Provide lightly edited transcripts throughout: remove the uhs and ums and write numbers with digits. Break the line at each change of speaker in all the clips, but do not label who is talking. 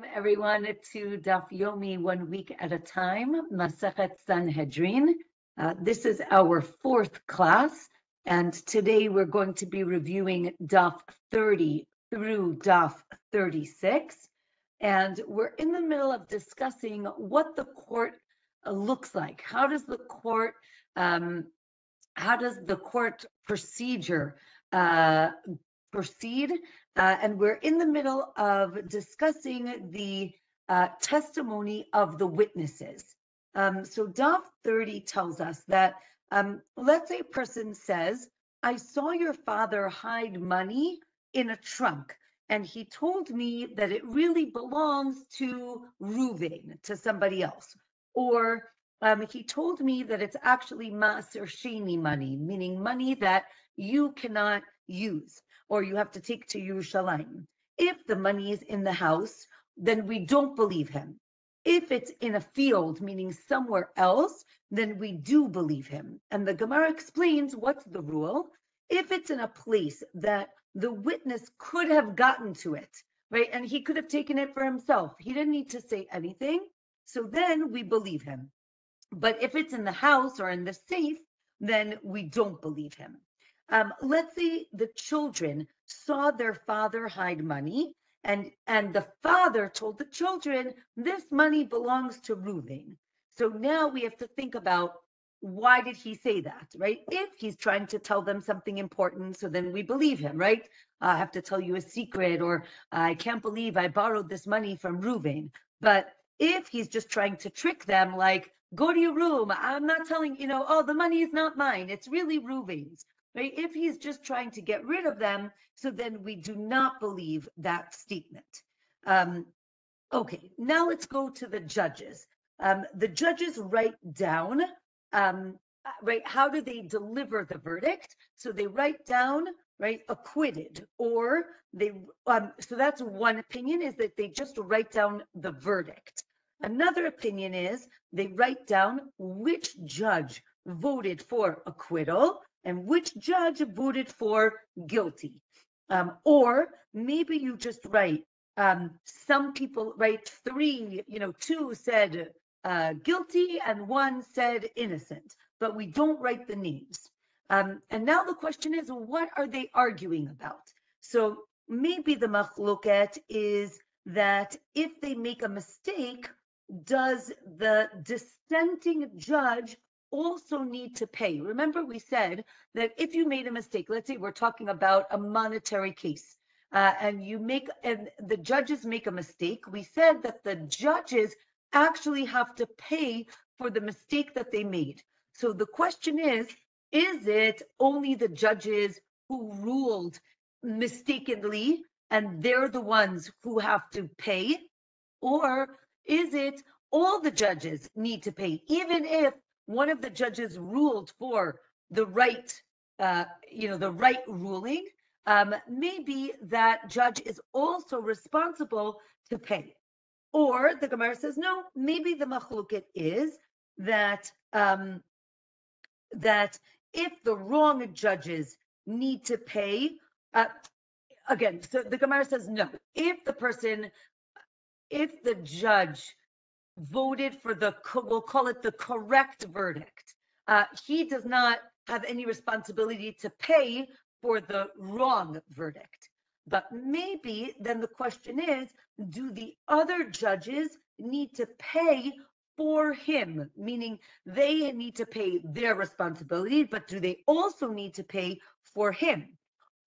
Everyone to Daf Yomi 1 week at a time, Masechet Sanhedrin. This is our fourth class, and today we're going to be reviewing Daf 30 through Daf 36. And we're in the middle of discussing what the court looks like. How does the court procedure proceed? And we're in the middle of discussing the testimony of the witnesses. So Daf 30 tells us that, let's say a person says, I saw your father hide money in a trunk, and he told me that it really belongs to Reuven, to somebody else. Or he told me that it's actually Maaser Sheni money, meaning money that you cannot use, or you have to take to Yerushalayim. If the money is in the house, then we don't believe him. If it's in a field, meaning somewhere else, then we do believe him. And the Gemara explains what's the rule. If it's in a place that the witness could have gotten to it, right, and he could have taken it for himself, he didn't need to say anything, so then we believe him. But if it's in the house or in the safe, then we don't believe him. Let's say the children saw their father hide money, and the father told the children, this money belongs to Reuven. So now we have to think about, why did he say that, right? If he's trying to tell them something important, so then we believe him, right? I have to tell you a secret, or I can't believe I borrowed this money from Reuven. But if he's just trying to trick them, like, go to your room, I'm not telling, oh, the money is not mine, it's really Reuven's. Right? If he's just trying to get rid of them, so then we do not believe that statement. Okay, now let's go to the judges. The judges write down, right, how do they deliver the verdict? So they write down, right, acquitted, or they, so that's one opinion, is that they just write down the verdict. Another opinion is they write down which judge voted for acquittal and which judge voted for guilty. Or maybe you just write, some people write three, two said guilty and one said innocent, but we don't write the names. And now the question is, what are they arguing about? So maybe the machloket is that if they make a mistake, does the dissenting judge also need to pay? Remember, we said that if you made a mistake, let's say we're talking about a monetary case, and the judges make a mistake, we said that the judges actually have to pay for the mistake that they made. So the question is it only the judges who ruled mistakenly and they're the ones who have to pay? Or is it all the judges need to pay, even if one of the judges ruled for the right, the right ruling? Maybe that judge is also responsible to pay. Or the Gemara says, no, maybe the machloket is that that if the wrong judges need to pay, again, so the Gemara says, no, if the judge voted for we'll call it the correct verdict, he does not have any responsibility to pay for the wrong verdict. But maybe then the question is, do the other judges need to pay for him? Meaning they need to pay their responsibility, but do they also need to pay for him?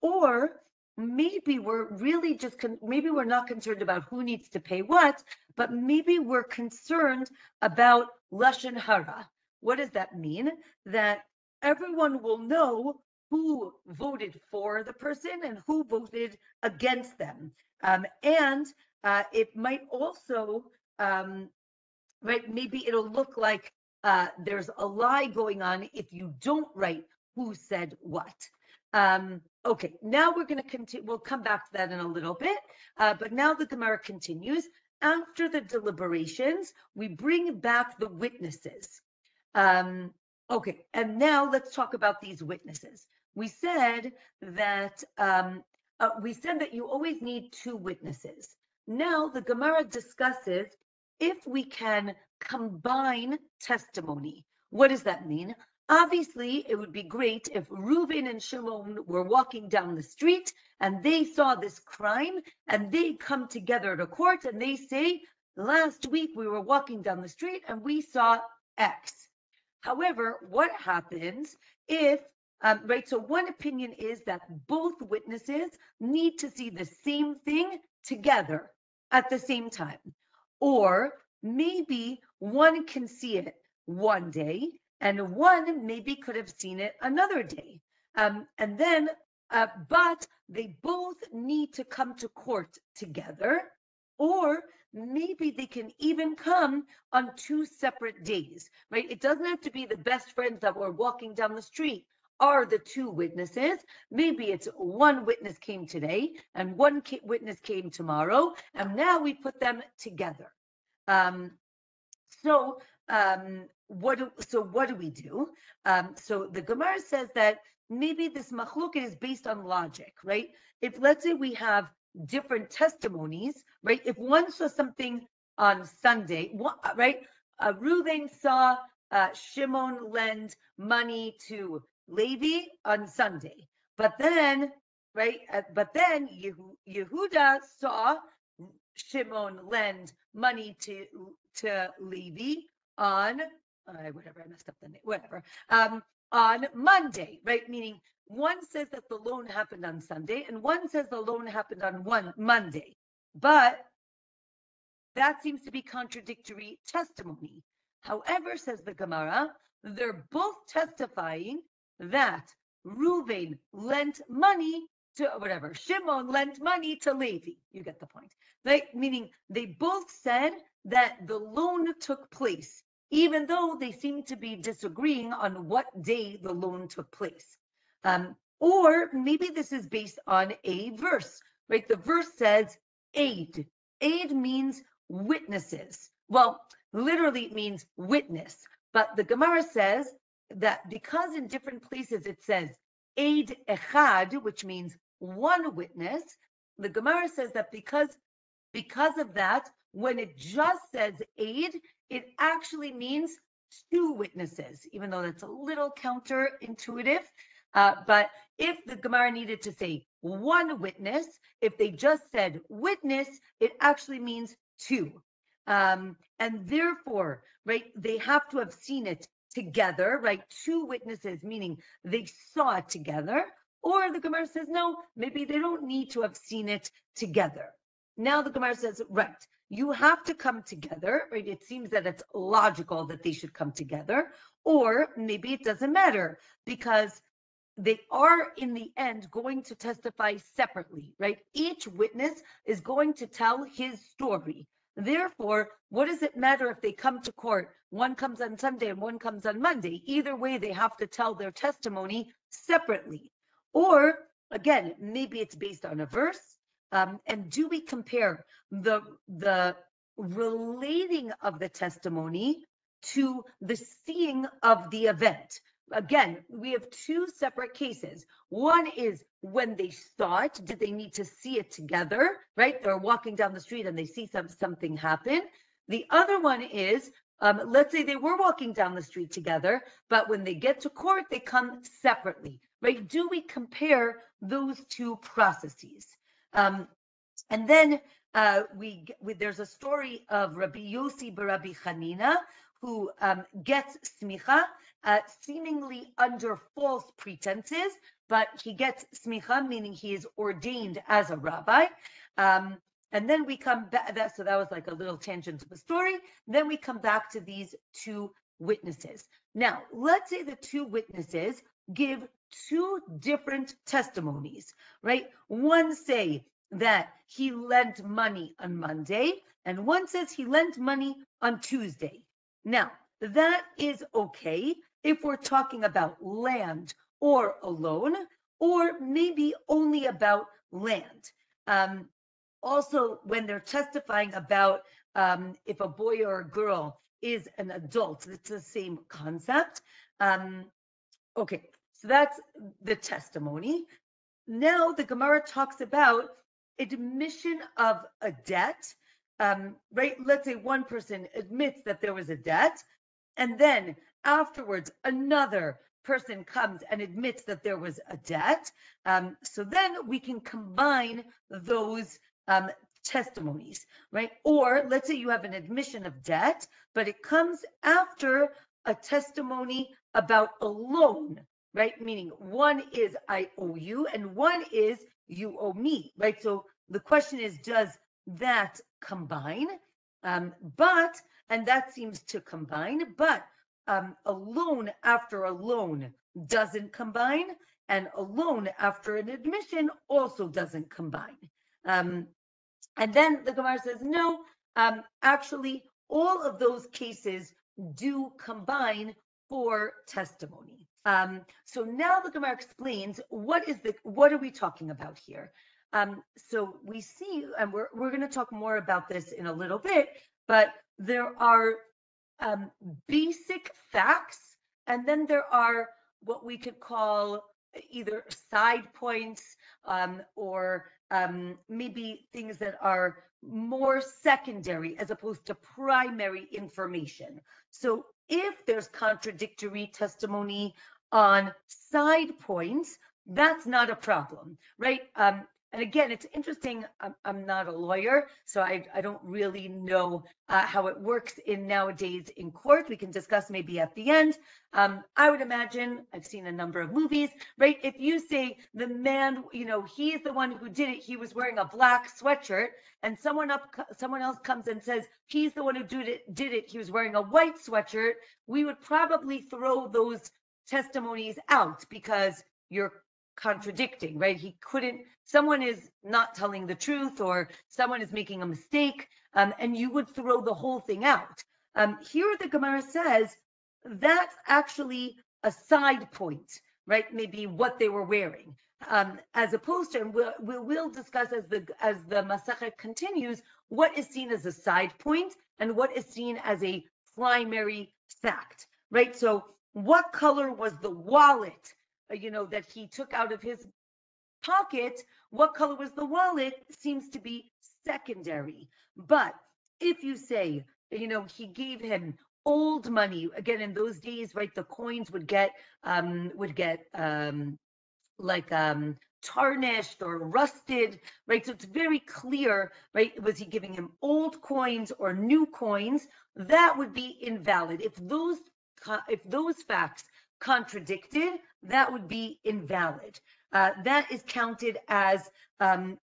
Or maybe we're really maybe we're not concerned about who needs to pay what, but maybe we're concerned about lashon hara. What does that mean? That everyone will know who voted for the person and who voted against them. And it might also, right, maybe it'll look like there's a lie going on if you don't write who said what. Okay, now we're going to continue. We'll come back to that in a little bit. But now the Gemara continues. After the deliberations, we bring back the witnesses. Okay, and now let's talk about these witnesses. We said that you always need two witnesses. Now the Gemara discusses if we can combine testimony. What does that mean? Obviously, it would be great if Reuben and Shimon were walking down the street and they saw this crime and they come together to court and they say, last week we were walking down the street and we saw X. However, what happens if, right, so one opinion is that both witnesses need to see the same thing together at the same time. Or maybe one can see it one day and one maybe could have seen it another day. And then, but they both need to come to court together, or maybe they can even come on 2 separate days, right? It doesn't have to be the best friends that were walking down the street are the 2 witnesses. Maybe it's one witness came today and one witness came tomorrow, and now we put them together. What do we do? So the Gemara says that maybe this machloket is based on logic, right? If let's say we have different testimonies, right? If one saw something on Sunday, right? Reuben saw Shimon lend money to Levi on Sunday, but then, right? But then Yehuda saw Shimon lend money to Levi on whatever, I messed up the name, whatever, on Monday, right? Meaning one says that the loan happened on Sunday and one says the loan happened on Monday, but that seems to be contradictory testimony. However, says the Gemara, they're both testifying that Reuben lent money to whatever, Shimon lent money to Levi. You get the point, right? Meaning they both said that the loan took place, even though they seem to be disagreeing on what day the loan took place. Or maybe this is based on a verse, right? The verse says aid. Aid means witnesses. Well, literally it means witness, but the Gemara says that because in different places it says aid echad, which means one witness, the Gemara says that because of that, when it just says aid, it actually means 2 witnesses, even though that's a little counterintuitive. But if the Gemara needed to say one witness, if they just said witness, it actually means 2. And therefore, right, they have to have seen it together, right? 2 witnesses, meaning they saw it together. Or the Gemara says, no, maybe they don't need to have seen it together. Now the Gemara says, right, you have to come together, right? It seems that it's logical that they should come together, or maybe it doesn't matter because they are in the end going to testify separately, right? Each witness is going to tell his story. Therefore, what does it matter if they come to court? One comes on Sunday and one comes on Monday. Either way, they have to tell their testimony separately. Or again, maybe it's based on a verse. And do we compare the relating of the testimony to the seeing of the event? Again, we have 2 separate cases. One is when they saw it, did they need to see it together, right? They're walking down the street and they see something happen. The other one is, let's say they were walking down the street together, but when they get to court, they come separately, right? Do we compare those 2 processes? And then there's a story of Rabbi Yossi Rabbi Chanina, who gets smicha, seemingly under false pretenses, but he gets smicha, meaning he is ordained as a rabbi. And then we come back, so that was like a little tangent of the story. Then we come back to these 2 witnesses. Now, let's say the 2 witnesses give 2 different testimonies, right? One say that he lent money on Monday, and one says he lent money on Tuesday. Now, that is okay if we're talking about land or a loan, or maybe only about land. Also, when they're testifying about if a boy or a girl is an adult, it's the same concept. Okay, so that's the testimony. Now the Gemara talks about admission of a debt, right? Let's say one person admits that there was a debt, and then afterwards another person comes and admits that there was a debt. So then we can combine those testimonies, right? Or let's say you have an admission of debt, but it comes after a testimony about a loan, right? Meaning one is I owe you and one is you owe me, right? So the question is, does that combine? And that seems to combine, but a loan after a loan doesn't combine, and a loan after an admission also doesn't combine. And then the Gemara says, no, actually, all of those cases do combine for testimony. So now the Gemara explains what are we talking about here? So we see, and we're going to talk more about this in a little bit, but there are basic facts, and then there are what we could call either side points or maybe things that are more secondary as opposed to primary information. So if there's contradictory testimony on side points, that's not a problem, right? And again, it's interesting. I'm not a lawyer, so I don't really know how it works nowadays in court. We can discuss maybe at the end. I would imagine, I've seen a number of movies, right? If you say the man, he's the one who did it, he was wearing a black sweatshirt, and someone else comes and says he's the one who did it, he was wearing a white sweatshirt, we would probably throw those testimonies out because you're contradicting, right? Someone is not telling the truth, or someone is making a mistake, and you would throw the whole thing out. Here the Gemara says that's actually a side point, right? Maybe what they were wearing, as opposed to, and we'll discuss as the Masachet continues, what is seen as a side point and what is seen as a primary fact, right? So what color was the wallet that he took out of his pocket? What color was the wallet seems to be secondary. But if you say, he gave him old money, again, in those days, right, the coins would get tarnished or rusted, right? So it's very clear, right? Was he giving him old coins or new coins? That would be invalid. If those facts contradicted, that would be invalid. That is counted as a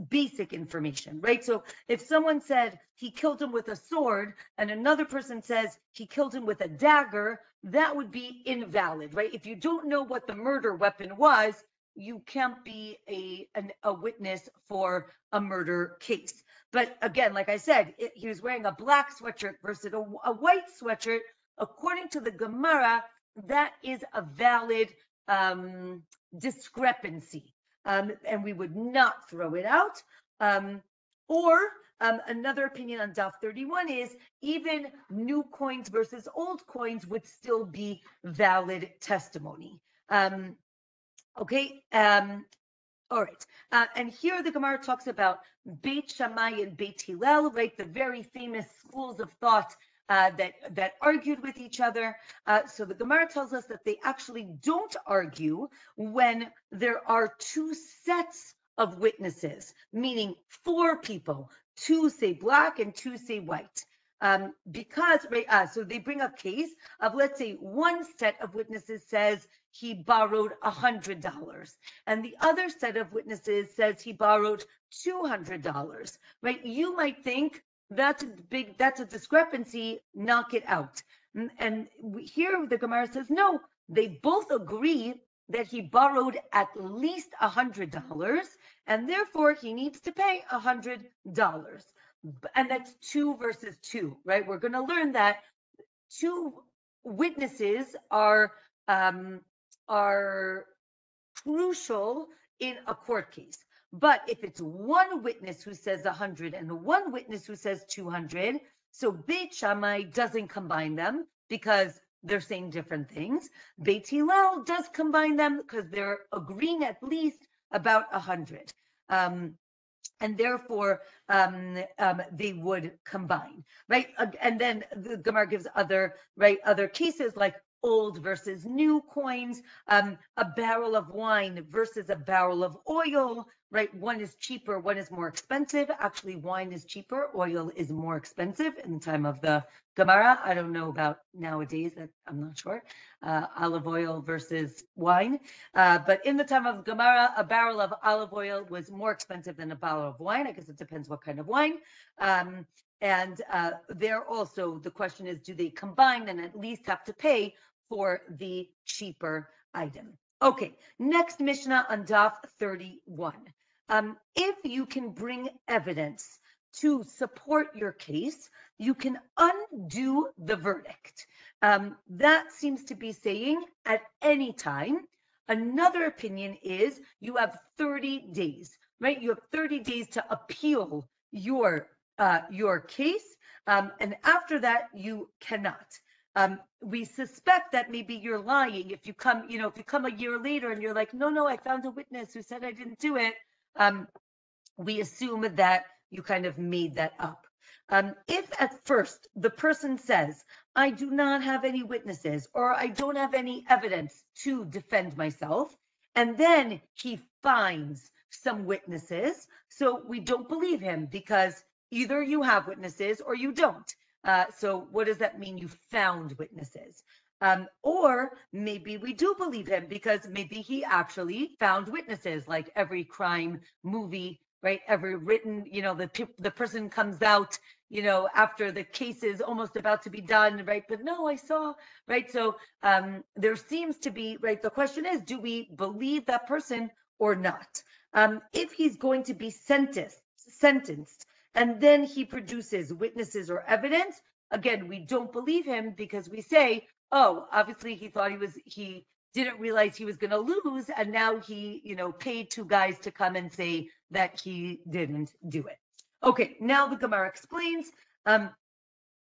basic information, right? So if someone said he killed him with a sword and another person says he killed him with a dagger, that would be invalid, right? If you don't know what the murder weapon was, you can't be a witness for a murder case. But again, like I said, he was wearing a black sweatshirt versus a white sweatshirt. According to the Gemara, that is a valid discrepancy, and we would not throw it out. Or another opinion on Daf 31 is even new coins versus old coins would still be valid testimony. Okay. All right. And here the Gemara talks about Beit Shammai and Beit Hillel, right? The very famous schools of thought that argued with each other. So the Gemara tells us that they actually don't argue when there are two sets of witnesses, meaning four people, two say black and two say white. Because, so they bring a case of, let's say, one set of witnesses says he borrowed $100, and the other set of witnesses says he borrowed $200, right? You might think that's a discrepancy, knock it out. And here the Gemara says, no, they both agree that he borrowed at least $100, and therefore he needs to pay $100. And that's 2 versus 2, right? We're going to learn that two witnesses are crucial in a court case. But if it's one witness who says 100 and one witness who says 200, so Beit Shammai doesn't combine them because they're saying different things. Beit Hillel does combine them because they're agreeing at least about 100. and therefore they would combine, right? And then the Gemara gives other cases like old versus new coins, a barrel of wine versus a barrel of oil, right? One is cheaper, one is more expensive. Actually, wine is cheaper, oil is more expensive in the time of the Gemara. I don't know about nowadays, I'm not sure. Olive oil versus wine. But in the time of Gemara, a barrel of olive oil was more expensive than a barrel of wine. I guess it depends what kind of wine. And there also, the question is, do they combine and at least have to pay for the cheaper item? Okay, next Mishnah on Daf 31. If you can bring evidence to support your case, you can undo the verdict. That seems to be saying at any time. Another opinion is you have 30 days, right? You have 30 days to appeal your case, and after that you cannot. We suspect that maybe you're lying if you come, if you come a year later and you're like, no, I found a witness who said I didn't do it. We assume that you kind of made that up. If at first the person says, I do not have any witnesses, or I don't have any evidence to defend myself, and then he finds some witnesses, so we don't believe him because either you have witnesses or you don't. So what does that mean? You found witnesses. Or maybe we do believe him because maybe he actually found witnesses, like every crime movie, right? Every written, the person comes out, after the case is almost about to be done, right? But no, I saw, right? So there seems to be, right? The question is, do we believe that person or not? If he's going to be sentenced, and then he produces witnesses or evidence, again, we don't believe him because we say, oh, obviously he thought he didn't realize he was going to lose, and now he, paid two guys to come and say that he didn't do it. Okay, now the Gemara explains, the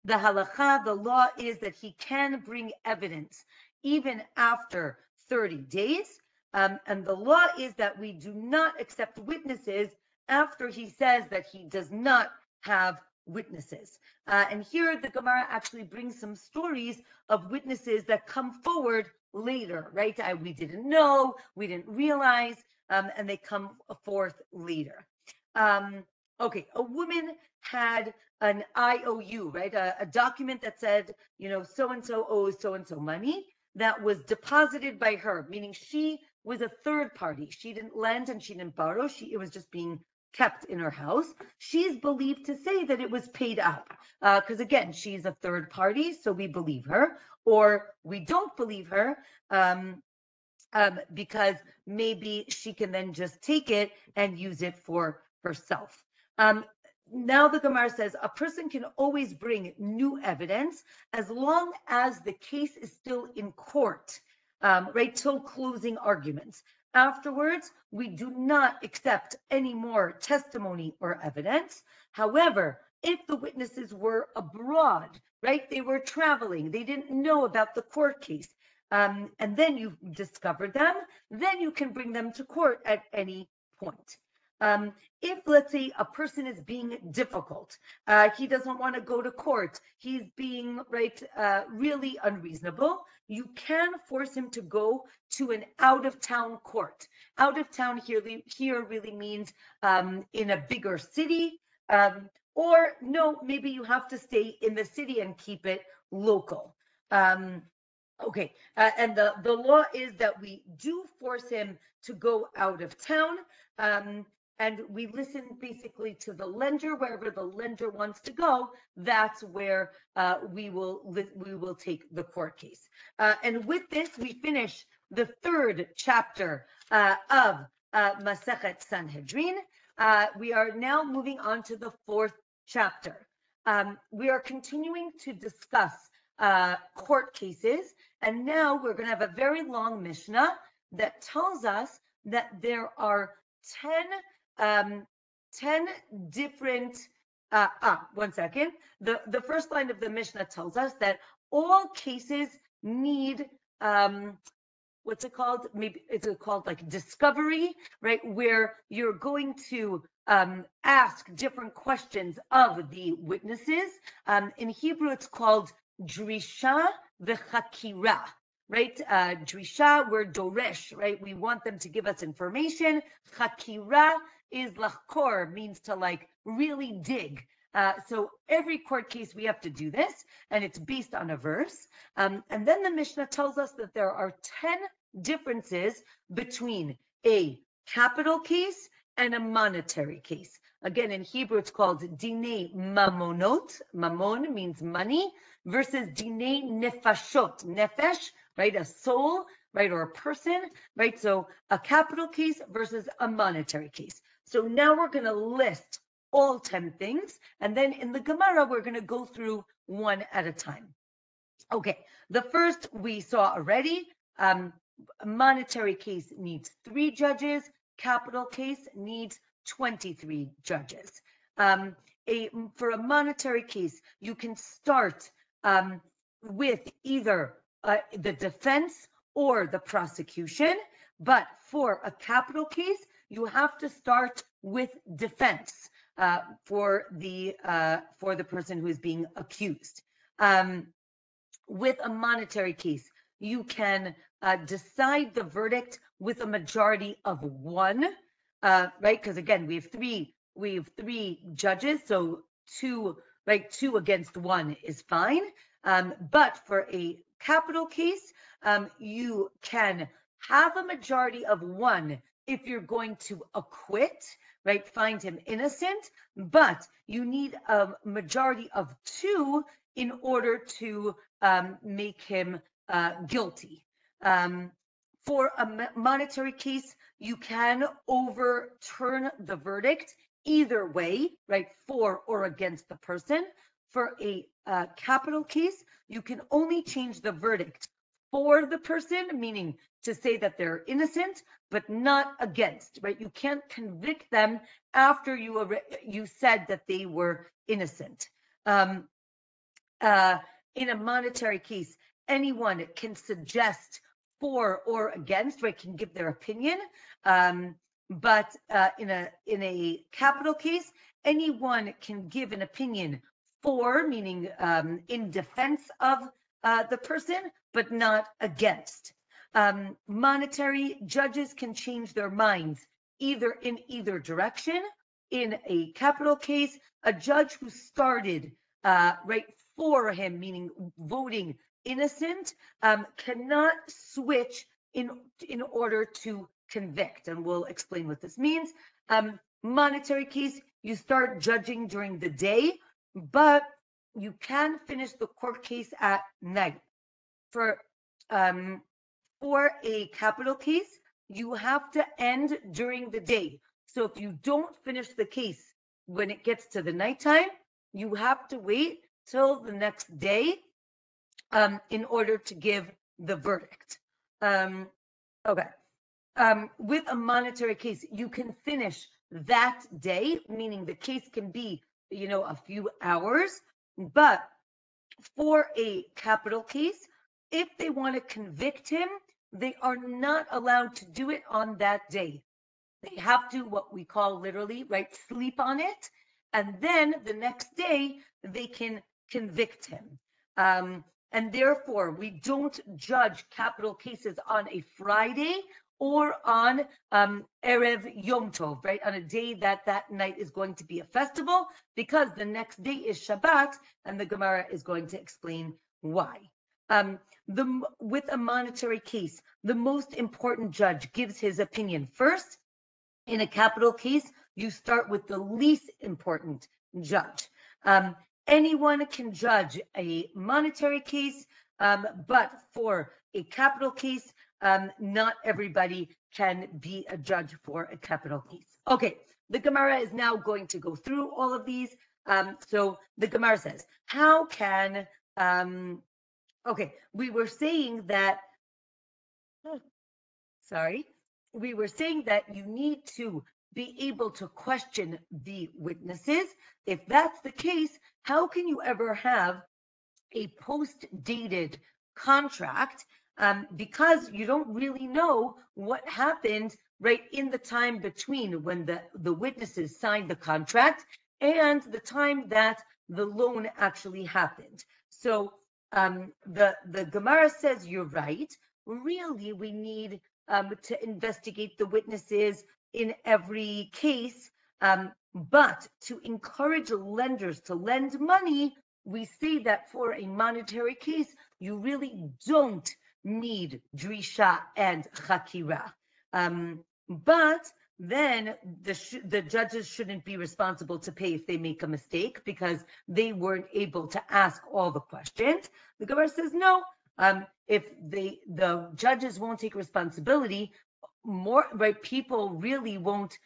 halacha, the law is that he can bring evidence even after 30 days, and the law is that we do not accept witnesses after he says that he does not have witnesses. And here the Gemara actually brings some stories of witnesses that come forward later, right? We didn't know, we didn't realize, and they come forth later. Okay, a woman had an IOU, right? A document that said, so-and-so owes so-and-so money that was deposited by her, meaning she was a third party. She didn't lend and she didn't borrow. It was just being kept in her house. She's believed to say that it was paid up because, again, she's a third party, so we believe her, or we don't believe her because maybe she can then just take it and use it for herself. Now the Gemara says a person can always bring new evidence as long as the case is still in court, right, till closing arguments. Afterwards, we do not accept any more testimony or evidence. However, if the witnesses were abroad, right, they were traveling, they didn't know about the court case, and then you discovered them, then you can bring them to court at any point. If, let's say, a person is being difficult, he doesn't want to go to court, he's being, right, really unreasonable, you can force him to go to an out-of-town court. Out-of-town here really means in a bigger city, or no, maybe you have to stay in the city and keep it local. Okay, and the law is that we do force him to go out of town, and we listen basically to the lender. Wherever the lender wants to go, that's where we will take the court case. And with this, we finish the third chapter of Masechet Sanhedrin. We are now moving on to the fourth chapter. We are continuing to discuss court cases, and now we're going to have a very long Mishnah that tells us that there are 10 different, one second. The first line of the Mishnah tells us that all cases need, what's it called? Maybe it's called like discovery, right? Where you're going to ask different questions of the witnesses. In Hebrew, it's called drisha v'chakira, right? Drisha, we're doresh, right? We want them to give us information. Chakira is lachkor, means to like really dig. So every court case we have to do this, and it's based on a verse. And then the Mishnah tells us that there are 10 differences between a capital case and a monetary case. Again, in Hebrew, it's called dinei mamonot. Mamon means money, versus dinei nefashot. Nefesh, right? A soul, right? Or a person, right? So a capital case versus a monetary case. So now we're going to list all 10 things. And then in the Gemara, we're going to go through one at a time. Okay, the first we saw already. A monetary case needs 3 judges. Capital case needs 23 judges. For a monetary case, you can start with either the defense or the prosecution, but for a capital case, you have to start with defense for the person who is being accused. With a monetary case, you can decide the verdict with a majority of 1, right? Because again, we have three judges, so 2 against 1 is fine. But for a capital case, you can have a majority of 1 if you're going to acquit, right? Find him innocent, but you need a majority of 2 in order to make him guilty. For a monetary case, you can overturn the verdict either way, right? For or against the person. For a capital case, you can only change the verdict for the person, meaning to say that they're innocent, but not against, right? You can't convict them after you said that they were innocent. In a monetary case, anyone can suggest for or against, right? Can give their opinion. But in a capital case, anyone can give an opinion for, meaning in defense of the person, but not against. Monetary judges can change their minds either in either direction. In a capital case, a judge who started right for him, meaning voting innocent, cannot switch in order to convict, and we'll explain what this means. Monetary case, you start judging during the day, but you can finish the court case at night. For a capital case, you have to end during the day. So if you don't finish the case when it gets to the nighttime, you have to wait till the next day in order to give the verdict. Okay. With a monetary case, you can finish that day, meaning the case can be, a few hours. But for a capital case, if they want to convict him, they are not allowed to do it on that day. They have to, what we call literally, right, sleep on it. And then the next day, they can convict him. And therefore, we don't judge capital cases on a Friday or on Erev Yom Tov, right? On a day that night is going to be a festival, because the next day is Shabbat, and the Gemara is going to explain why. With a monetary case, the most important judge gives his opinion first. In a capital case, you start with the least important judge. Anyone can judge a monetary case, but for a capital case, not everybody can be a judge for a capital case. Okay, the Gemara is now going to go through all of these. So the Gemara says, how can, okay, we were saying that you need to be able to question the witnesses. If that's the case, how can you ever have a post-dated contract? Because you don't really know what happened right in the time between when the witnesses signed the contract and the time that the loan actually happened. So the Gemara says you're right. Really, we need to investigate the witnesses in every case. But to encourage lenders to lend money, we say that for a monetary case, you really don't need drisha and chakira. But then the judges shouldn't be responsible to pay if they make a mistake because they weren't able to ask all the questions. The Gemara says no. If the judges won't take responsibility, more right people really won't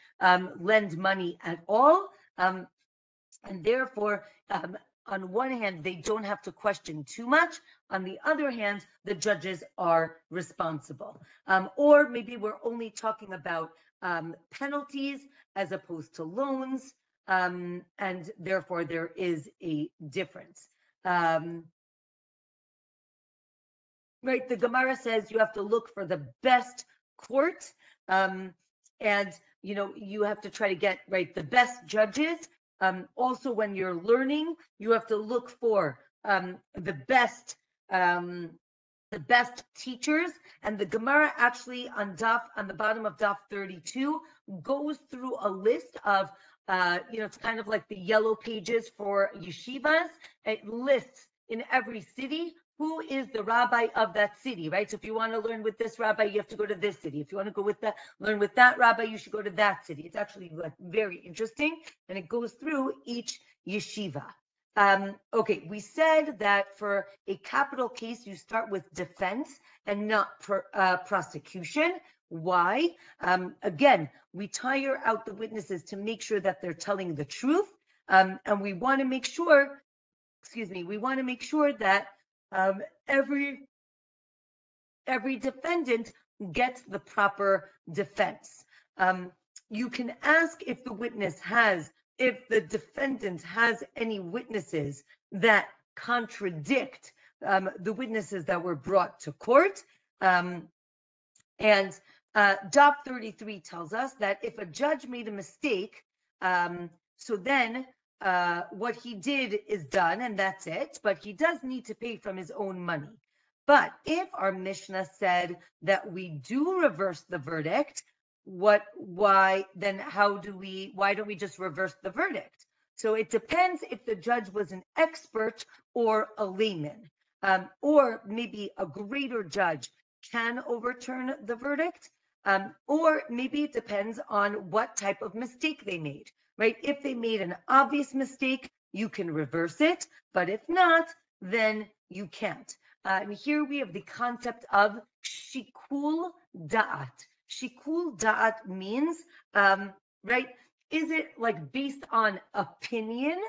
lend money at all, and therefore on one hand they don't have to question too much. On the other hand, the judges are responsible. Or maybe we're only talking about penalties as opposed to loans, and therefore there is a difference. Right, the Gemara says you have to look for the best court, and you have to try to get right the best judges. Also, when you're learning, you have to look for the best teachers. And the Gemara actually on the bottom of Daf 32 goes through a list of it's kind of like the yellow pages for yeshivas. It lists in every city who is the rabbi of that city, right? So if you want to learn with this rabbi, you have to go to this city. If you want to go with learn with that rabbi, you should go to that city. It's actually like very interesting, and it goes through each yeshiva. Okay, we said that for a capital case, you start with defense and not prosecution. Why? Again, we tire out the witnesses to make sure that they're telling the truth, and we want to make sure, that every defendant gets the proper defense. You can ask if the defendant has any witnesses that contradict the witnesses that were brought to court. And Daf 33 tells us that if a judge made a mistake, so then what he did is done and that's it, but he does need to pay from his own money. But if our Mishnah said that we do reverse the verdict, why don't we just reverse the verdict? So it depends if the judge was an expert or a layman, or maybe a greater judge can overturn the verdict, or maybe it depends on what type of mistake they made, right? If they made an obvious mistake, you can reverse it, but if not, then you can't. And here we have the concept of shikul da'at. Shikul da'at means, right, is it like based on opinion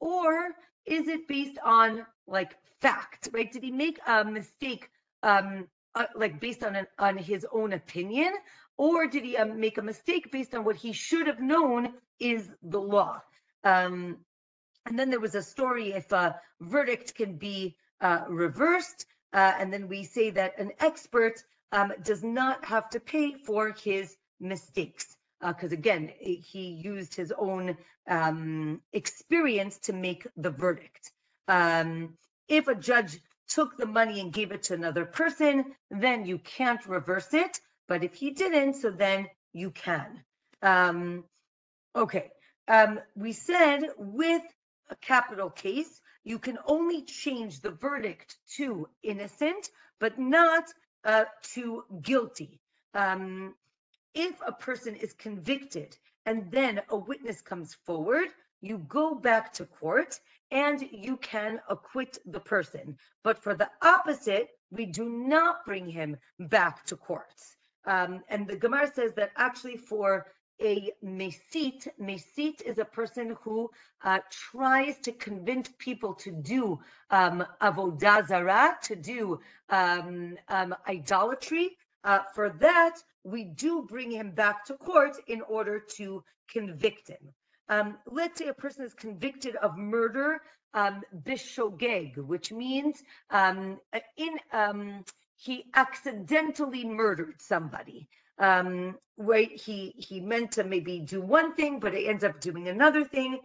or is it based on like fact, right? Did he make a mistake like based on his own opinion, or did he make a mistake based on what he should have known is the law? And then there was a story if a verdict can be reversed, and then we say that an expert does not have to pay for his mistakes, because again, he used his own experience to make the verdict. If a judge took the money and gave it to another person, then you can't reverse it. But if he didn't, so then you can. Okay. We said with a capital case, you can only change the verdict to innocent, but not to guilty. If a person is convicted and then a witness comes forward, you go back to court and you can acquit the person. But for the opposite, we do not bring him back to court. And the Gemara says that actually for a mesit is a person who tries to convince people to do avodah zarah, to do idolatry. For that, we do bring him back to court in order to convict him. Let's say a person is convicted of murder bishogeg, which means he accidentally murdered somebody. right? He meant to maybe do one thing, but it ends up doing another thing.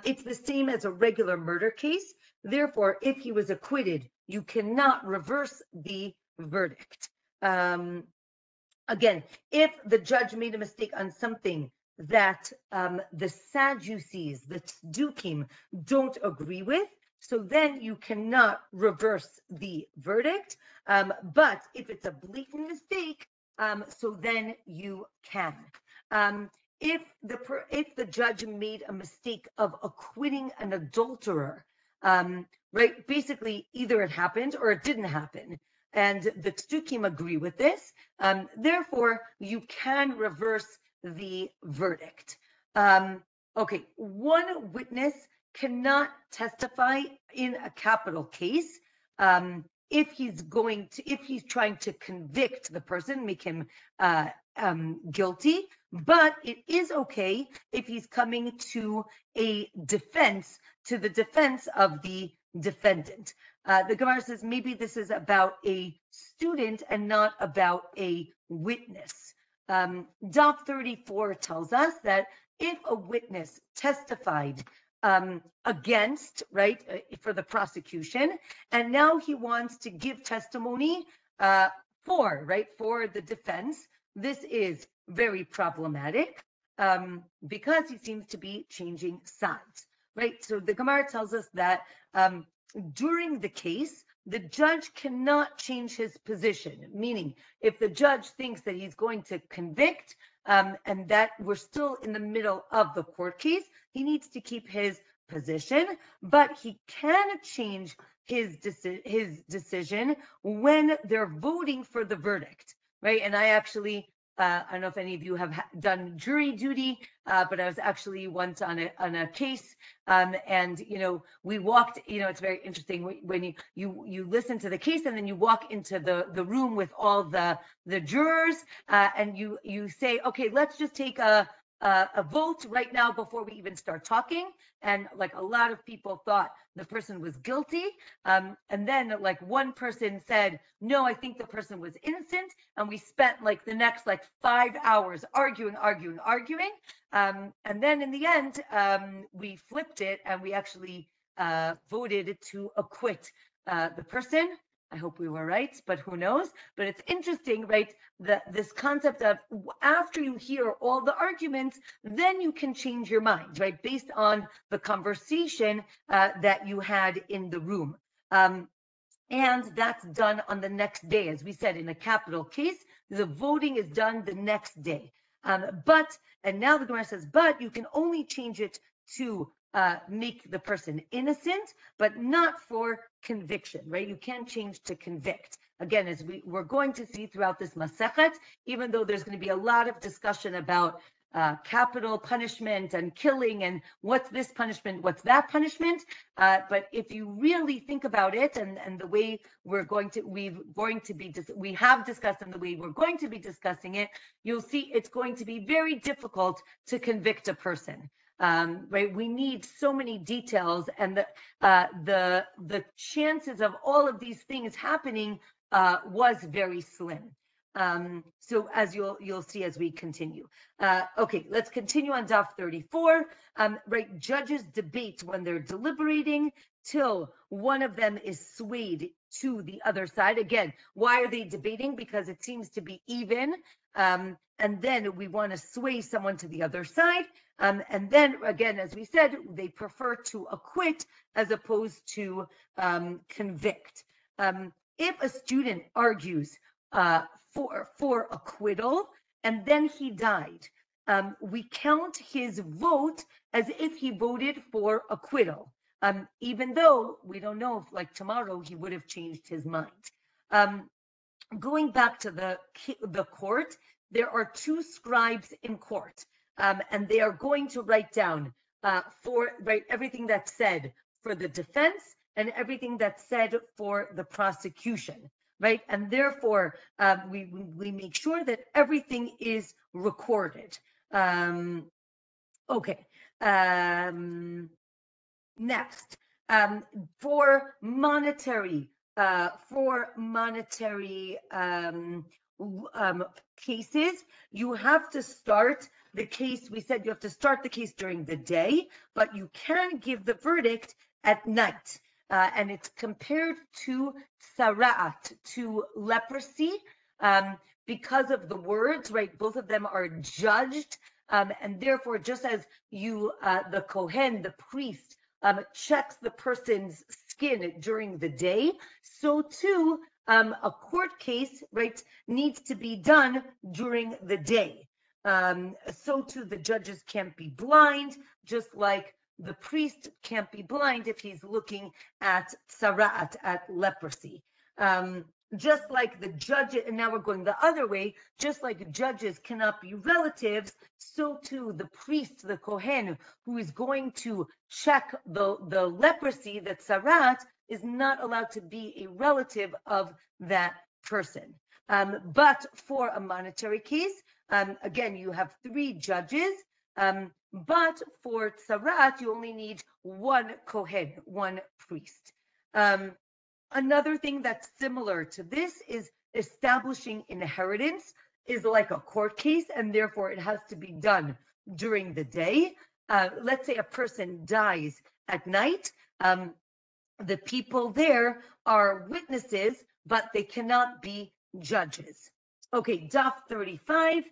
It's the same as a regular murder case. Therefore, if he was acquitted, you cannot reverse the verdict. Again, if the judge made a mistake on something that the Sadducees, the Tzdukim, don't agree with, so then you cannot reverse the verdict. But if it's a blatant mistake, so then you can. If the judge made a mistake of acquitting an adulterer, right, basically either it happened or it didn't happen, and the Tzdukim agree with this. Therefore, you can reverse the verdict. Okay, one witness cannot testify in a capital case if he's trying to convict the person, make him guilty. But it is okay if he's coming to the defense of the defendant. The Gemara says maybe this is about a student and not about a witness. Daf 34 tells us that if a witness testified against, right, for the prosecution, and now he wants to give testimony for the defense, this is very problematic because he seems to be changing sides, right? So the Gemara tells us that during the case, the judge cannot change his position, meaning if the judge thinks that he's going to convict and that we're still in the middle of the court case, he needs to keep his position, but he can change his decision when they're voting for the verdict, right? And I actually, I don't know if any of you have done jury duty, but I was actually once on a case, and we walked. It's very interesting when you listen to the case and then you walk into the room with all the jurors, and you say, okay, let's just take a vote right now before we even start talking. And like a lot of people thought the person was guilty. And then like one person said, no, I think the person was innocent. And we spent like the next 5 hours arguing. And then in the end, we flipped it and we actually voted to acquit the person. I hope we were right, but who knows? But it's interesting, right? This concept of after you hear all the arguments, then you can change your mind, right? Based on the conversation that you had in the room. And that's done on the next day. As we said, in a capital case, the voting is done the next day. And now the Gemara says, but you can only change it to make the person innocent, but not for conviction, right? You can't change to convict. Again, as we're going to see throughout this Masechet, even though there's going to be a lot of discussion about capital punishment and killing and what's this punishment, what's that punishment. But if you really think about it and the way we have discussed and the way we're going to be discussing it, you'll see it's going to be very difficult to convict a person. Right, we need so many details, and the chances of all of these things happening was very slim. So as you'll see as we continue. Okay, let's continue on Daf 34. Right, judges debate when they're deliberating till one of them is swayed to the other side. Again, why are they debating? Because it seems to be even. And then we want to sway someone to the other side. And then again, as we said, they prefer to acquit as opposed to convict. If a student argues for acquittal and then he died, we count his vote as if he voted for acquittal, even though we don't know if like tomorrow he would have changed his mind. Going back to the court, there are two scribes in court, and they are going to write down everything that's said for the defense and everything that's said for the prosecution, right? And therefore, we make sure that everything is recorded. Okay. Next, for monetary cases, you have to start the case. We said you have to start the case during the day, but you can give the verdict at night. And it's compared to sara'at, to leprosy, because of the words, right? Both of them are judged. And therefore, just as the Kohen, the priest, checks the person's skin during the day, so too a court case, right, needs to be done during the day. So too the judges can't be blind, just like the priest can't be blind if he's looking at sara'at, at leprosy. Just like the judges, and now we're going the other way, just like judges cannot be relatives, so too the priest, the Kohen, who is going to check the leprosy, that sarat, is not allowed to be a relative of that person. But for a monetary case, again, you have 3 judges, but for tzarat, you only need 1 Kohen, 1 priest. Another thing that's similar to this is establishing inheritance is like a court case, and therefore it has to be done during the day. Let's say a person dies at night. The people there are witnesses, but they cannot be judges. Okay, Daf 35.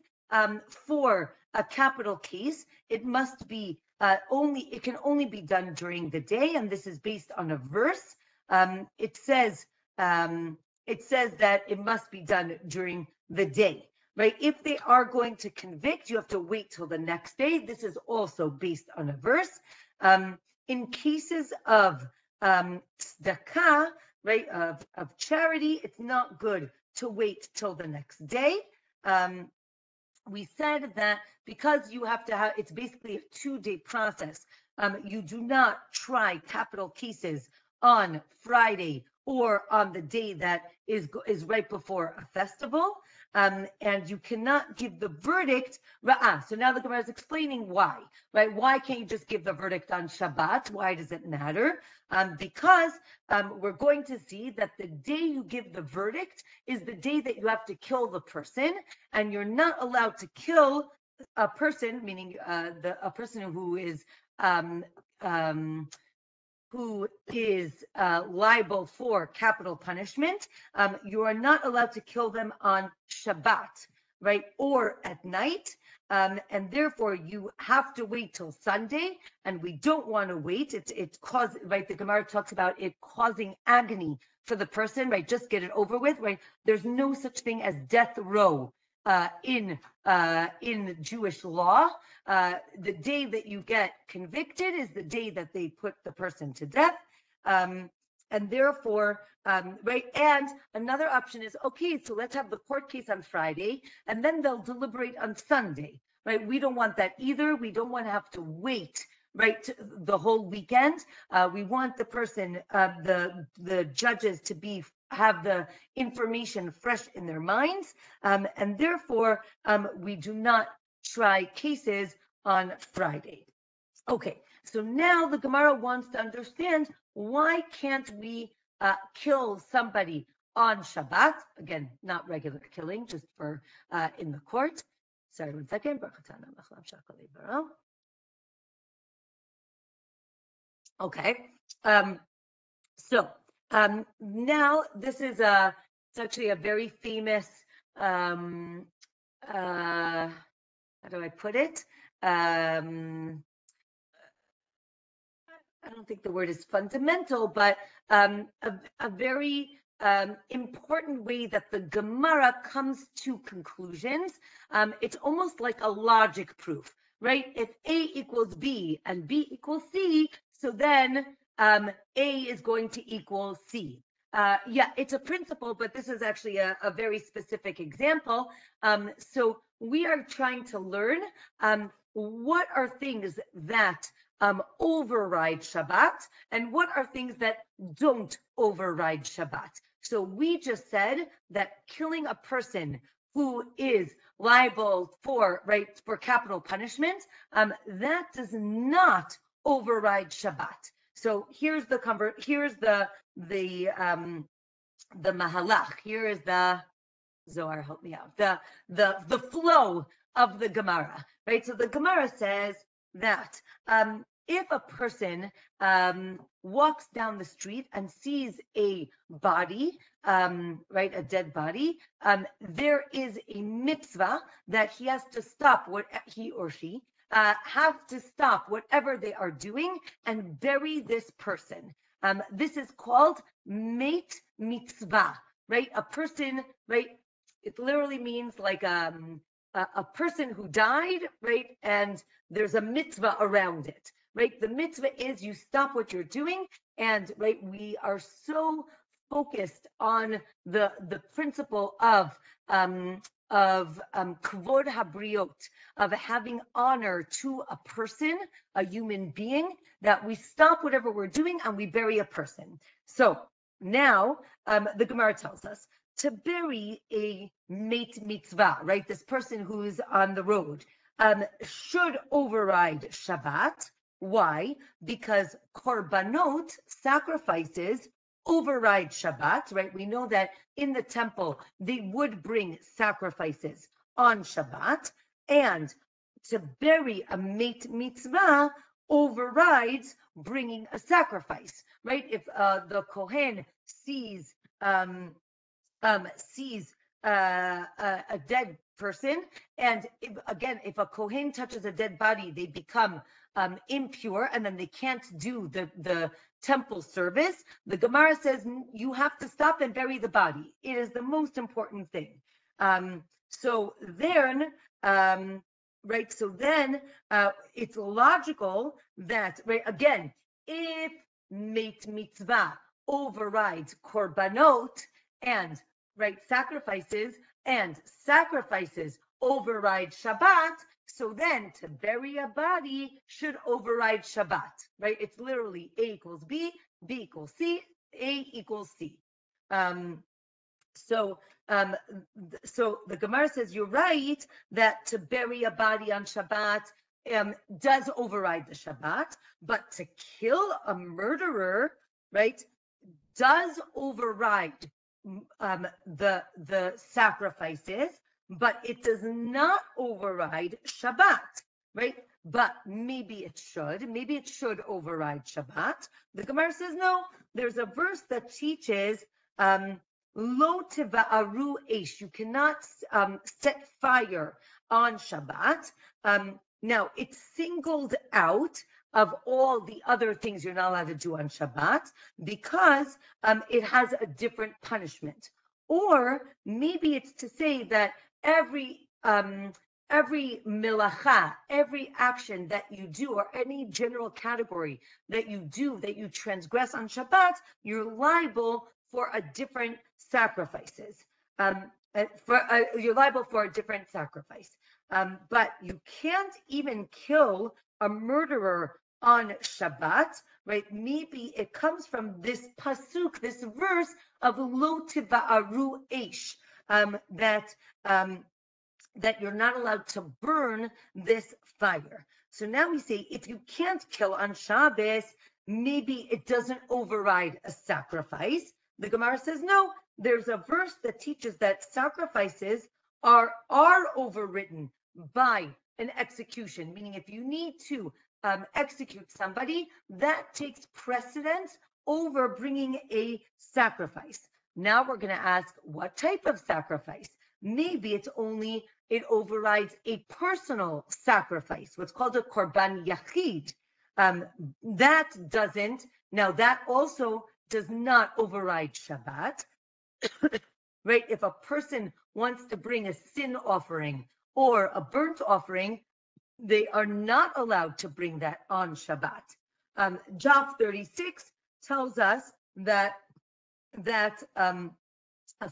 For a capital case, it must be it can only be done during the day, and this is based on a verse. It says that it must be done during the day, right? If they are going to convict, you have to wait till the next day. This is also based on a verse. In cases of tzedakah, right, of charity, it's not good to wait till the next day. We said that because you have to have, it's basically a 2-day process. You do not try capital cases on Friday or on the day that is right before a festival, and you cannot give the verdict ra'ah. So now the Gemara is explaining why, right? Why can't you just give the verdict on Shabbat? Why does it matter? Because we're going to see that the day you give the verdict is the day that you have to kill the person, and you're not allowed to kill a person, meaning a person who is liable for capital punishment. You are not allowed to kill them on Shabbat, right, or at night, and therefore you have to wait till Sunday, and we don't want to wait. It's right, the Gemara talks about it causing agony for the person, right? Just get it over with, right? There's no such thing as death row in Jewish law. The day that you get convicted is the day that they put the person to death. And therefore, right, and another option is, okay, so let's have the court case on Friday, and then they'll deliberate on Sunday, right? We don't want that either. We don't want to have to wait, right, the whole weekend. We want the person, the judges to have the information fresh in their minds, and therefore we do not try cases on Friday. Okay, so now the Gemara wants to understand, why can't we kill somebody on Shabbat? Again, not regular killing, just for in the court. Sorry, 1 second. Okay, so now this is it's actually a very famous, how do I put it? I don't think the word is fundamental, but a very important way that the Gemara comes to conclusions. It's almost like a logic proof, right? If A equals B and B equals C, so then A is going to equal C. Yeah, it's a principle, but this is actually a very specific example. So we are trying to learn what are things that override Shabbat, and what are things that don't override Shabbat. So we just said that killing a person who is liable for capital punishment, that does not override Shabbat. So here's the mahalach. Here is the Zohar, help me out. The flow of the Gemara, right? So the Gemara says that if a person walks down the street and sees a body, right, a dead body, there is a mitzvah that he has to stop what he or she have to stop whatever they are doing and bury this person. This is called meit mitzvah, right? A person, right? It literally means like a person who died, right? And there's a mitzvah around it, right? The mitzvah is you stop what you're doing, and right, we are so focused on the principle of kavod habriot, of having honor to a person, a human being, that we stop whatever we're doing and we bury a person. So now the Gemara tells us to bury a meit mitzvah, right? This person who's on the road should override Shabbat. Why? Because korbanot, sacrifices, override Shabbat, right? We know that in the temple, they would bring sacrifices on Shabbat, and to bury a meit mitzvah overrides bringing a sacrifice, right? If the Kohen sees a dead person, and if a Kohen touches a dead body, they become impure, and then they can't do the temple service. The Gemara says you have to stop and bury the body. It is the most important thing. So then, it's logical that, right, again, if meit mitzvah overrides korbanot, and right, sacrifices, and sacrifices override Shabbat, so then to bury a body should override Shabbat, right? It's literally A equals B, B equals C, A equals C. So the Gemara says you're right that to bury a body on Shabbat does override the Shabbat, but to kill a murderer, right, does override the sacrifices, but it does not override Shabbat, right? But maybe it should override Shabbat. The Gemara says no. There's a verse that teaches lo teva'aru eish. You cannot set fire on Shabbat. Now it's singled out of all the other things you're not allowed to do on Shabbat because it has a different punishment. Or maybe it's to say that every milacha, every action that you do, or any general category that you do, that you transgress on Shabbat, you're liable for a different sacrifices. You're liable for a different sacrifice. But you can't even kill a murderer on Shabbat, right? Maybe it comes from this pasuk, this verse of lo tiva'aru eish, that you're not allowed to burn this fire. So now we say, if you can't kill on Shabbos, maybe it doesn't override a sacrifice. The Gemara says, no, there's a verse that teaches that sacrifices are overwritten by an execution, meaning if you need to execute somebody, that takes precedence over bringing a sacrifice. Now we're going to ask, what type of sacrifice? Maybe it overrides a personal sacrifice, what's called a korban yachid. That also does not override Shabbat. Right? If a person wants to bring a sin offering or a burnt offering, they are not allowed to bring that on Shabbat. Job 36 tells us that a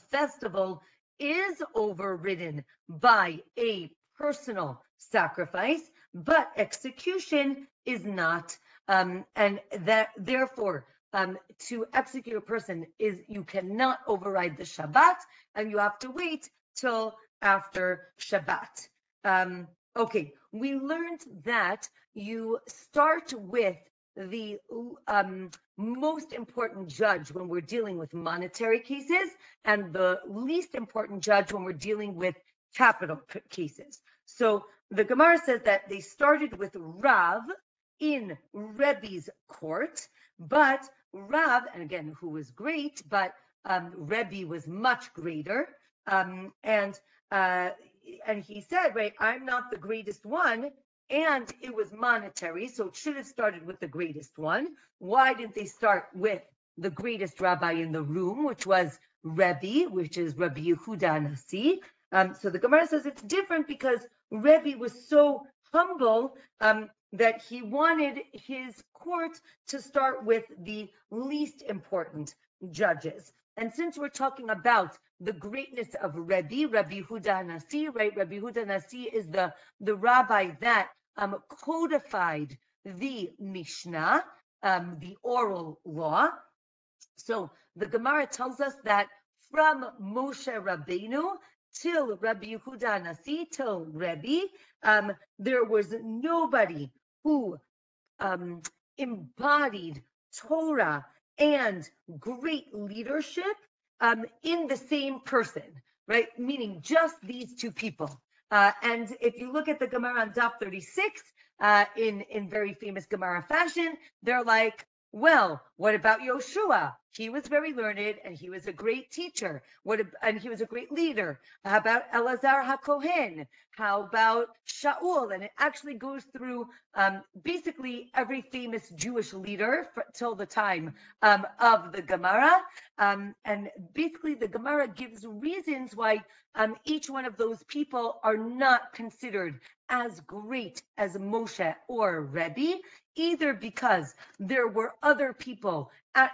festival is overridden by a personal sacrifice, but execution is not. And that therefore, to execute a person you cannot override the Shabbat, and you have to wait till after Shabbat. Okay, we learned that you start with the most important judge when we're dealing with monetary cases and the least important judge when we're dealing with capital cases. So the Gemara says that they started with Rav in Rebbe's court, but Rav, and again, who was great, but Rebbe was much greater, and he said, right, I'm not the greatest one, and it was monetary, so it should have started with the greatest one. Why didn't they start with the greatest rabbi in the room, which was Rebbe, which is Rabbi Yehuda Nasi? So the Gemara says it's different because Rebbe was so humble that he wanted his court to start with the least important judges. And since we're talking about the greatness of Rebbe Yehuda Nasi, right? Rebbe Yehuda Nasi is the rabbi that codified the Mishnah, the oral law. So the Gemara tells us that from Moshe Rabbeinu till Rabbi Yehuda Nasi, till Rebbe, there was nobody who embodied Torah and great leadership in the same person, right? Meaning just these two people. And if you look at the Gemara on Daf 36, in very famous Gemara fashion, they're like, well, what about Yoshua? He was very learned and he was a great teacher. And he was a great leader. How about Elazar HaKohen? How about Shaul? And it actually goes through basically every famous Jewish leader till the time of the Gemara. And basically the Gemara gives reasons why each one of those people are not considered as great as Moshe or Rebbe, either because there were other people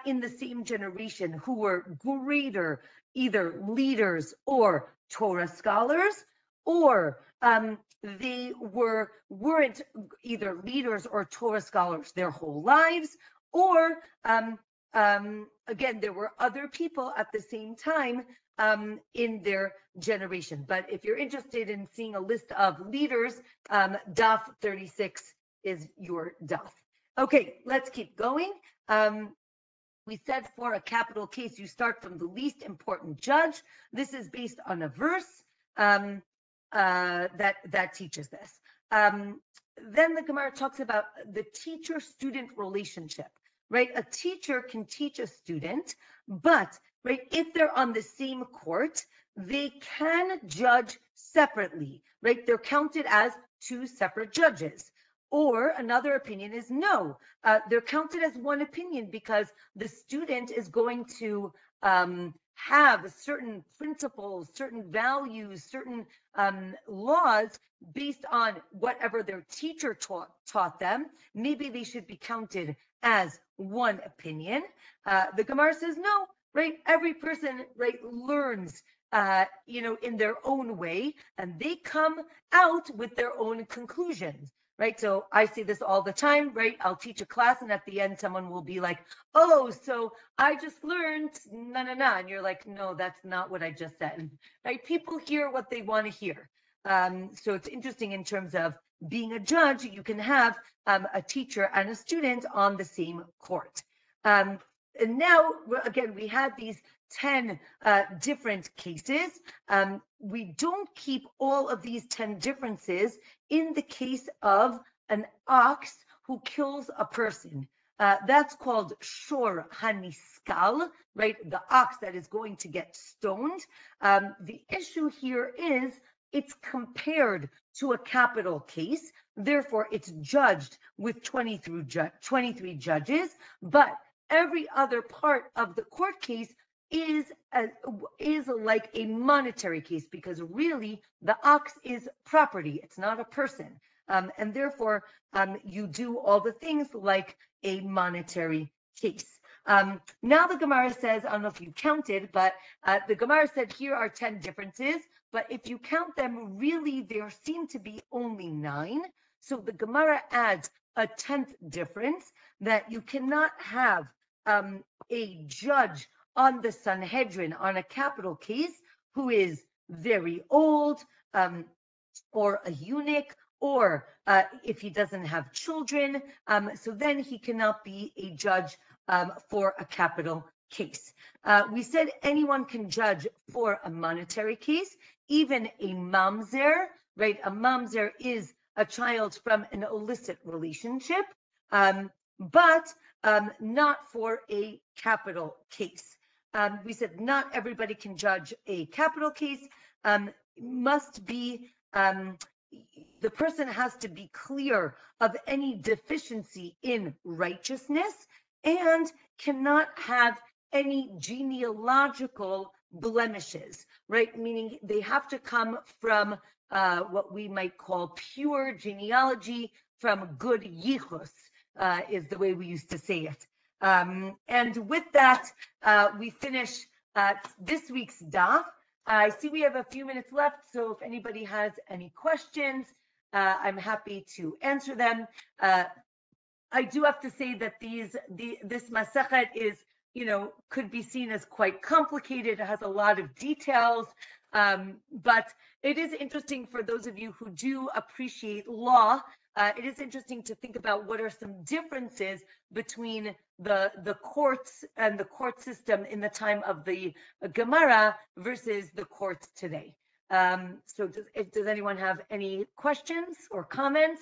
in the same generation who were greater, either leaders or Torah scholars, or they weren't either leaders or Torah scholars their whole lives, or again, there were other people at the same time in their generation. But if you're interested in seeing a list of leaders, Daf 36 is your Daf. Okay, let's keep going. We said for a capital case, you start from the least important judge. This is based on a verse that teaches this. Then the Gemara talks about the teacher-student relationship, right? A teacher can teach a student, but right, if they're on the same court, they can judge separately, right? They're counted as two separate judges. Or another opinion is no, they're counted as one opinion because the student is going to have certain principles, certain values, certain laws based on whatever their teacher taught them. Maybe they should be counted as one opinion. The Gemara says no, right? Every person, right, learns in their own way, and they come out with their own conclusions. Right. So I say this all the time, right? I'll teach a class and at the end, someone will be like, oh, so I just learned na. And you're like, no, that's not what I just said. Right. People hear what they want to hear. So it's interesting in terms of being a judge, you can have a teacher and a student on the same court. And now, again, we had these 10 different cases. We don't keep all of these 10 differences in the case of an ox who kills a person. That's called shor haniskal, right? The ox that is going to get stoned. The issue here is it's compared to a capital case. Therefore, it's judged with 23 judges, but every other part of the court case is like a monetary case because really the ox is property. It's not a person. And therefore, you do all the things like a monetary case. Now the Gemara says, I don't know if you counted, but the Gemara said here are 10 differences, but if you count them, really there seem to be only 9. So the Gemara adds a 10th difference that you cannot have a judge on the Sanhedrin on a capital case who is very old, or a eunuch, or if he doesn't have children, so then he cannot be a judge for a capital case. We said anyone can judge for a monetary case, even a mamzer, right? A mamzer is a child from an illicit relationship, but not for a capital case. We said not everybody can judge a capital case. Must be the person has to be clear of any deficiency in righteousness and cannot have any genealogical blemishes, right? Meaning they have to come from what we might call pure genealogy, from good yichus, is the way we used to say it. And with that, we finish this week's daf. I see we have a few minutes left, so if anybody has any questions, I'm happy to answer them. I do have to say that this masachet is, could be seen as quite complicated. It has a lot of details, but it is interesting for those of you who do appreciate law. It is interesting to think about what are some differences between the courts and the court system in the time of the Gemara versus the courts today. So does anyone have any questions or comments?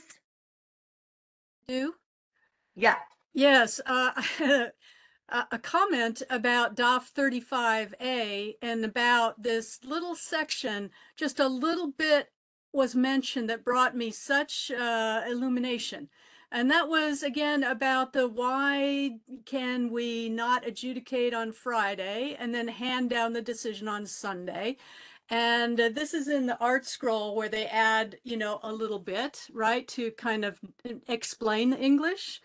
Yeah.
Yes. A comment about DAF 35A and about this little section, just a little bit was mentioned that brought me such illumination. And that was, again, about the why can we not adjudicate on Friday and then hand down the decision on Sunday. And this is in the art scroll where they add, a little bit, right, to kind of explain the English.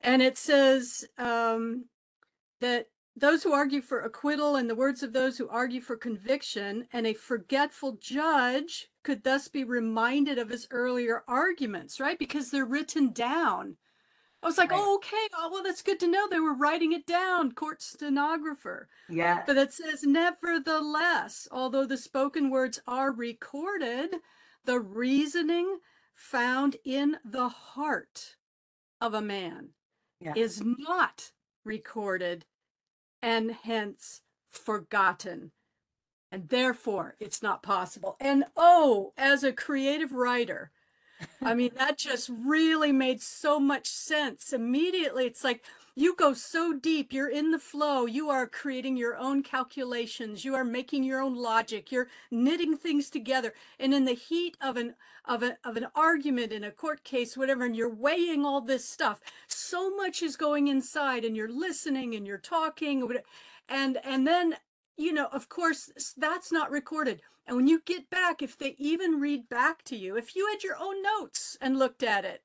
And it says that those who argue for acquittal, in the words of those who argue for conviction, and a forgetful judge could thus be reminded of his earlier arguments, right? Because they're written down. I was like, right. Oh, okay. Oh, well, that's good to know. They were writing it down, court stenographer.
Yeah.
But it says, nevertheless, although the spoken words are recorded, the reasoning found in the heart of a man is not recorded and hence forgotten. And therefore, it's not possible. And oh, as a creative writer, I mean, that just really made so much sense. Immediately, it's like you go so deep, you're in the flow, you are creating your own calculations, you are making your own logic, you're knitting things together. And in the heat of an argument in a court case, whatever, and you're weighing all this stuff, so much is going inside, and you're listening and you're talking, and then, of course, that's not recorded. And when you get back, if they even read back to you, if you had your own notes and looked at it,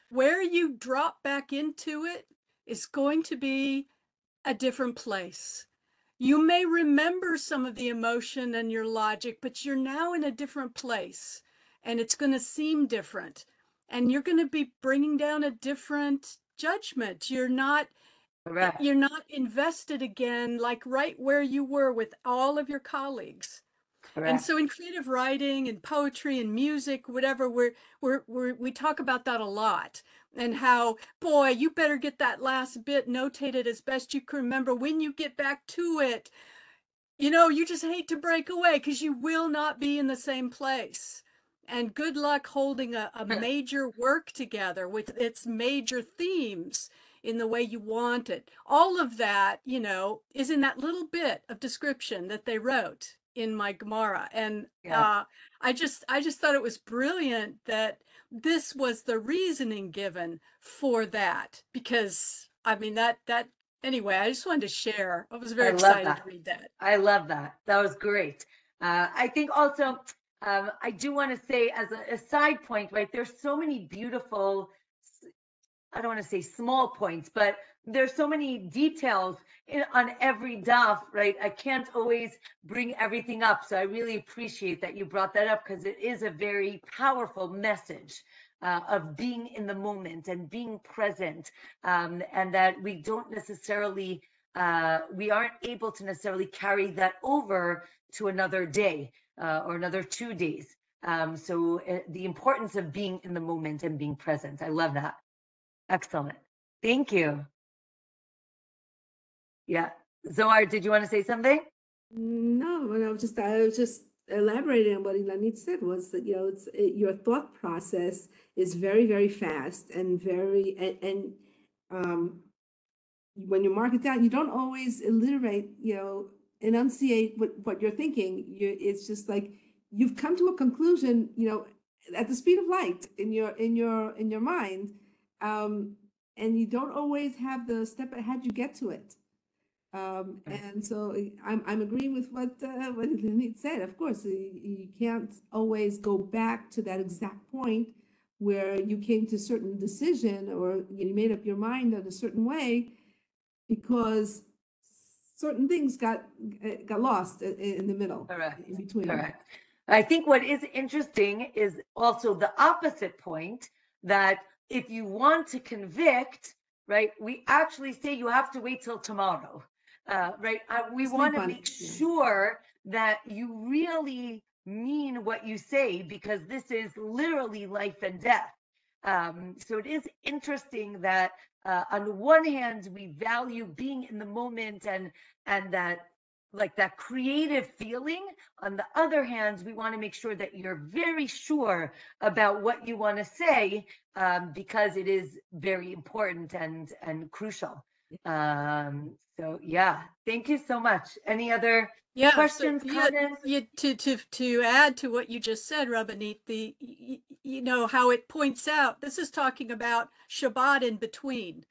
where you drop back into it is going to be a different place. You may remember some of the emotion and your logic, but you're now in a different place, and it's going to seem different. And you're going to be bringing down a different judgment. You're not invested again, like right where you were with all of your colleagues. Correct. And so in creative writing and poetry and music, whatever, we talk about that a lot, and how, boy, you better get that last bit notated as best you can remember when you get back to it. You just hate to break away because you will not be in the same place. And good luck holding a major work together with its major themes in the way you want it. All of that, is in that little bit of description that they wrote in my Gemara. And I just thought it was brilliant that this was the reasoning given for that, because I mean that anyway, I just wanted to share. I was very excited to read that.
I love that. That was great. I think also I do want to say, as a side point, right, there's so many beautiful, I don't want to say small points, but there's so many details on every daf, right? I can't always bring everything up. So I really appreciate that you brought that up, because it is a very powerful message of being in the moment and being present, and that we don't necessarily, we aren't able to necessarily carry that over to another day or another 2 days. So the importance of being in the moment and being present. I love that. Excellent. Thank you. Yeah. Zohar, did you want to say something?
No, I was just elaborating on what Ilanit said, was that, your thought process is very, very fast and very, when you mark it down, you don't always alliterate, enunciate what you're thinking. It's just like you've come to a conclusion, at the speed of light in your mind, and you don't always have the step ahead you get to it. And so I'm agreeing with what Lenit said. Of course, you can't always go back to that exact point where you came to a certain decision or you made up your mind in a certain way, because certain things got lost in the middle.
Correct.
In between.
Correct. I think what is interesting is also the opposite point, that if you want to convict, right, we actually say you have to wait till tomorrow, right? We want to make sure that you really mean what you say, because this is literally life and death. So it is interesting that on the one hand, we value being in the moment and that, like, that creative feeling. On the other hand, we want to make sure that you're very sure about what you want to say, because it is very important and crucial. So yeah, thank you so much. Any other questions, comments?
To add to what you just said, Rabbanit, how it points out, this is talking about Shabbat in between.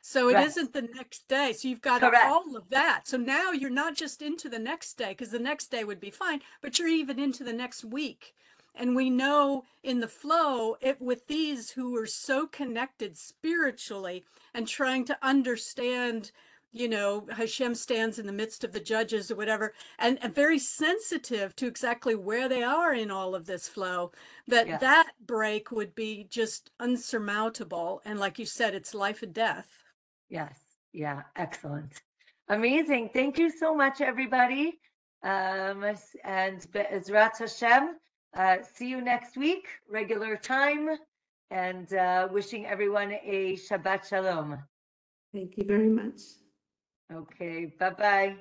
So it isn't the next day. So you've got all of that. So now you're not just into the next day, because the next day would be fine, but you're even into the next week. And we know in the flow, with these who are so connected spiritually and trying to understand, Hashem stands in the midst of the judges or whatever, and very sensitive to exactly where they are in all of this flow, that break would be just unsurmountable. And like you said, it's life and death.
Yes. Yeah. Excellent. Amazing. Thank you so much, everybody. And Be'ezrat Hashem, see you next week, regular time, and wishing everyone a Shabbat Shalom.
Thank you very much.
Okay. Bye-bye.